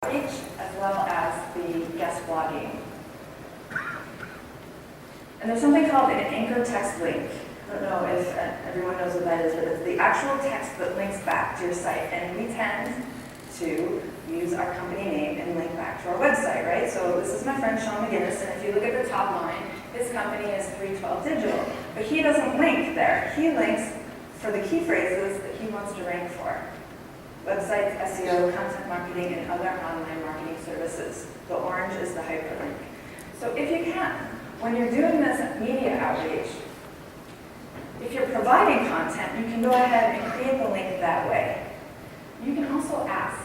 outreach as well as the guest blogging. And there's something called an anchor text link. I don't know if everyone knows what that is, but it's the actual text that links back to your site. And we tend to use our company name and link back to our website, right? So this is my friend Sean McGinnis, and if you look at the top line, his company is 312 Digital. But he doesn't link there. He links for the key phrases that he wants to rank for. Websites, SEO, content marketing, and other online marketing services. The orange is the hyperlink. So if you can, when you're doing this media outreach, if you're providing content, you can go ahead and create the link that way. You can also ask.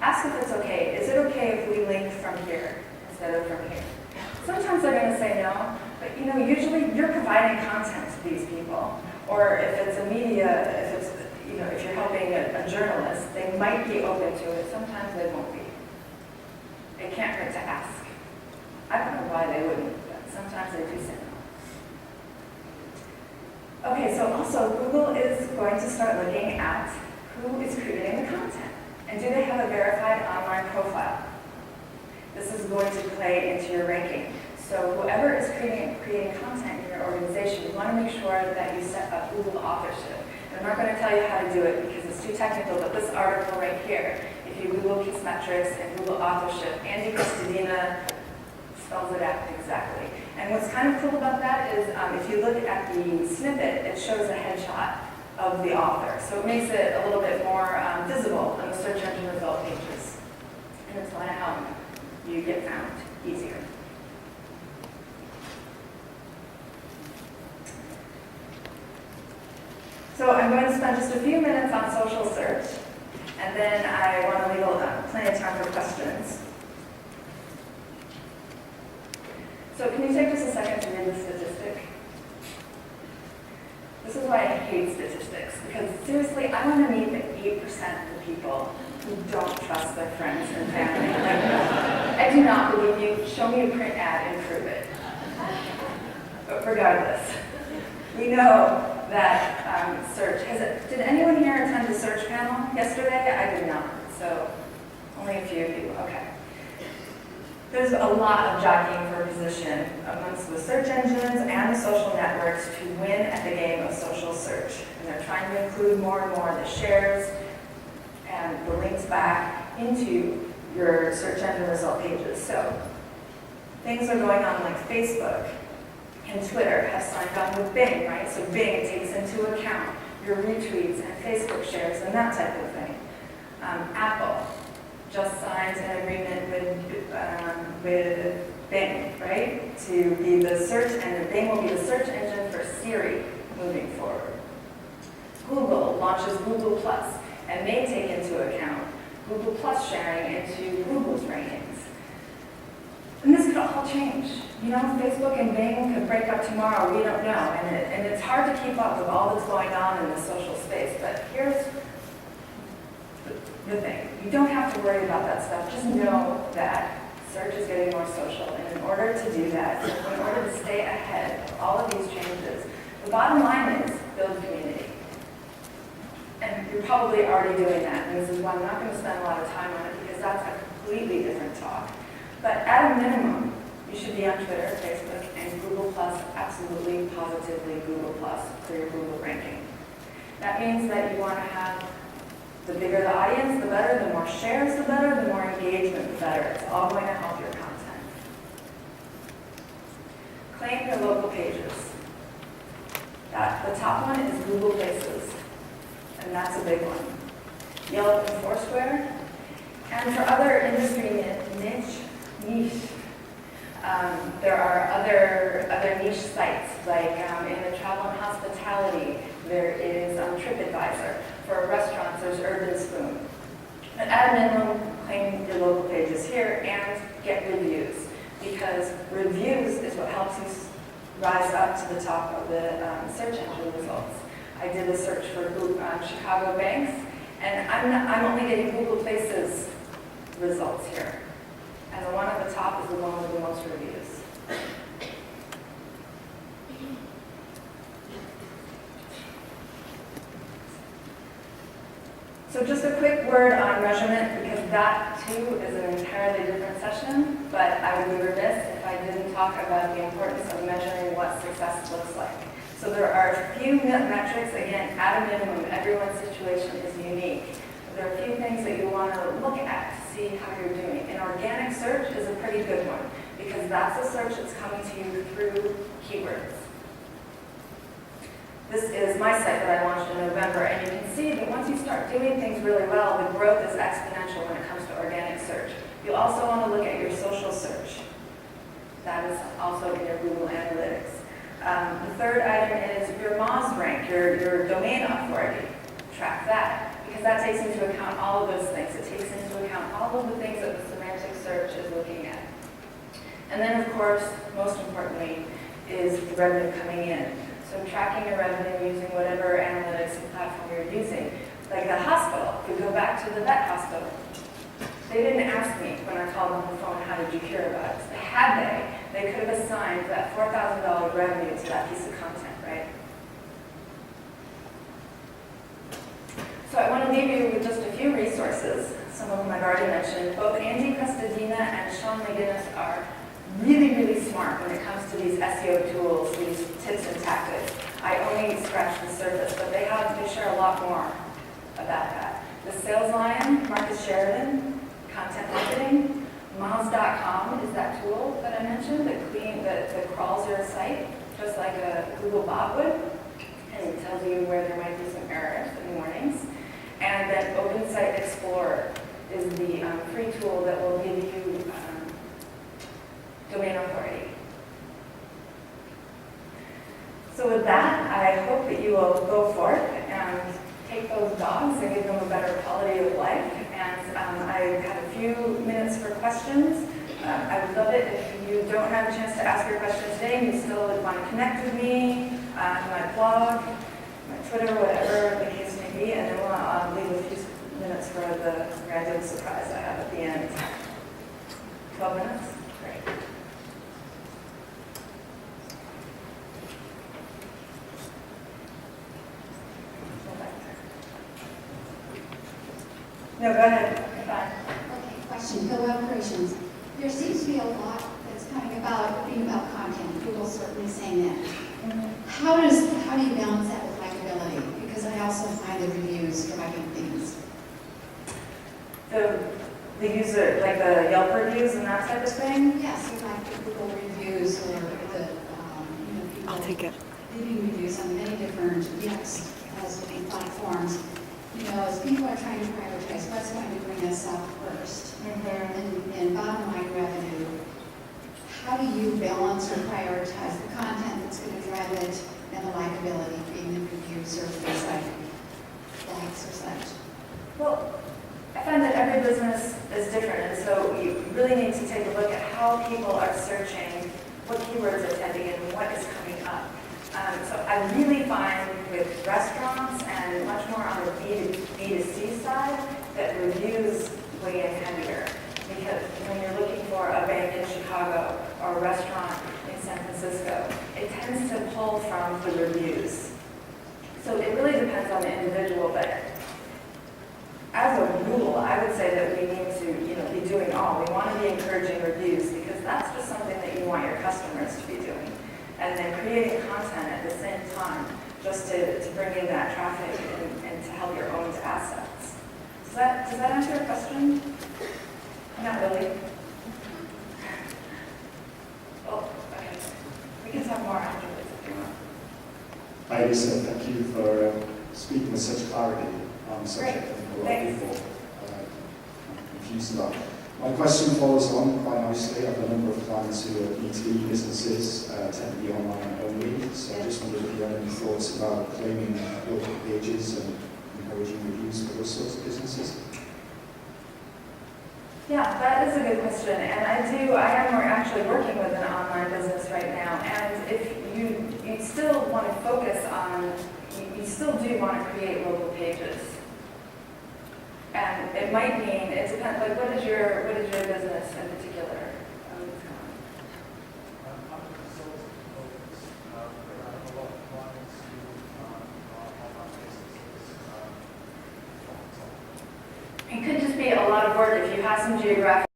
Ask if it's okay. Is it okay if we link from here instead of from here? Sometimes they're going to say no, but usually you're providing content to these people. Or if it's a media, if you're helping a journalist, they might be open to it. Sometimes they won't be. It can't hurt to ask. I don't know why they wouldn't, but sometimes they do say no. Okay, so also Google is going to start looking at who is creating the content. And do they have a verified online profile? This is going to play into your ranking. So whoever is creating content in your organization, you want to make sure that you set up Google authorship. And I'm not going to tell you how to do it because it's too technical, but this article right here, if you Google Kissmetrics and Google authorship, Andy Cristodina spells it out exactly. And what's kind of cool about that is if you look at the snippet, it shows a headshot of the author. So it makes it a little bit more visible on the search engine result pages. And it's going to help you get found easier. So I'm going to spend just a few minutes on social search, and then I want to leave plenty of time for questions. So can you take just a second to read the statistic? This is why I hate statistics, because seriously, I want to meet the 8% of the people who don't trust their friends and family. Like, I do not believe you. Show me a print ad and prove it. But regardless, we know that search. Did anyone here attend the search panel yesterday? I did not, so only a few people. Okay. There's a lot of jockeying for position amongst the search engines and the social networks to win at the game of social search. And they're trying to include more and more the shares and the links back into your search engine result pages. So things are going on like Facebook and Twitter have signed on with Bing, right? So Bing takes into account your retweets and Facebook shares and that type of thing. Apple just signed an agreement with Bing, right? To be the search, and Bing will be the search engine for Siri moving forward. Google launches Google Plus, and they take into account Google Plus sharing into Google's rankings. And this could all change. Facebook and Bing could break up tomorrow. We don't know. And it's hard to keep up with all that's going on in the social space. But here's the thing. You don't have to worry about that stuff. Just know that search is getting more social. And in order to do that, in order to stay ahead of all of these changes, the bottom line is build community. And you're probably already doing that. And this is why I'm not going to spend a lot of time on it, because that's a completely different talk. But at a minimum, you should be on Twitter, Facebook, and Google+, absolutely, positively Google+, for your Google ranking. That means that you want to have the bigger the audience, the better, the more shares, the better, the more engagement, the better. It's all going to help your content. Claim your local pages. The top one is Google Places, and that's a big one. Yelp and Foursquare. And for other industry niche, there are other niche sites, like in the travel and hospitality, there is TripAdvisor. For restaurants, there's Urban Spoon. But at a minimum, claim your local pages here and get reviews, because reviews is what helps you rise up to the top of the search engine results. I did a search for Chicago banks, and I'm only getting Google Places results here. And the one at the top is the one with the most reviews. So just a quick word on measurement, because that too is an entirely different session, but I would be remiss if I didn't talk about the importance of measuring what success looks like. So there are a few metrics, again, at a minimum, everyone's situation is unique. There are a few things that you want to look at to see how you're doing. An organic search is a pretty good one because that's a search that's coming to you through keywords. This is my site that I launched in November, and you can see that once you start doing things really well, the growth is exponential when it comes to organic search. You'll also want to look at your social search. That is also in your Google Analytics. The third item is your MOZ rank, your domain authority. Track that, because that takes into account all of those things. It takes into account all of the things that the semantic search is looking at. And then, of course, most importantly, is the revenue coming in. So tracking your revenue using whatever analytics and platform you're using. Like the hospital, if we go back to the vet hospital, they didn't ask me when I called on the phone, how did you hear about it? Had they could have assigned that $4,000 revenue to that piece of content, right? So I want to leave you with just a few resources. Some of them I've already mentioned. Both Andy Crestodina and Sean McGinnis are really, really smart when it comes to these SEO tools, these tips and tactics. I only scratched the surface, but they share a lot more about that. The Sales Lion, Marcus Sheridan, content marketing. Moz.com is that tool that I mentioned that crawls your site, just like a Google bot would, and it tells you where there might be some errors in warnings. And then Open Site Explorer is the free tool that will give you domain authority. So with that, I hope that you will go forth and take those dogs and give them a better quality of life. And I have a few minutes for questions. I would love it if you don't have a chance to ask your question today and you still would want to connect with me, my blog, my Twitter, whatever the case may be, and then I'll leave a few minutes for the random surprise I have at the end. 12 minutes? Great. No, go ahead. You're fine. Okay, question. Go web operations. There seems to be a lot that's coming about being about content. Google's certainly saying that. Mm-hmm. How do you balance that with likability? Because I also find the reviews driving things. The user, like the Yelp reviews and that type of thing? Yes, so like the Google reviews or the people I'll take it. leaving reviews on many different as platforms. As people are trying to prioritize what's going to bring us up first, and bottom line revenue, how do you balance or prioritize the content that's going to drive it and the likability, being the reviews or things like likes or such? Well, I find that every business is different, and so you really need to take a look at how people are searching, what keywords are typing in, and what is coming up. So I really find with restaurants and much more on the B2C side that reviews weigh in heavier. Because when you're looking for a bank in Chicago or a restaurant in San Francisco, it tends to pull from the reviews. So it really depends on the individual, but as a rule, I would say that we need to be doing all. We want to be encouraging reviews because that's just something that you want your customers to be doing. And then creating content at the same time, just to bring in that traffic and to help your own assets. Does that answer your question? Not really. Oh, okay. We can talk more afterwards if you want. Hi Lisa, thank you for speaking with such clarity on the subject. I think a lot of people are confused about. My question follows on quite nicely. I have a number of clients who are B2B businesses, tend to be online only, so I just wondered if you had any thoughts about claiming local pages and encouraging reviews for those sorts of businesses? Yeah, that is a good question, and I am actually working with an online business right now, and if you still want to focus on, you still do want to create local pages. And it might mean, it depends, like what is your business in particular? It could just be a lot of work if geographic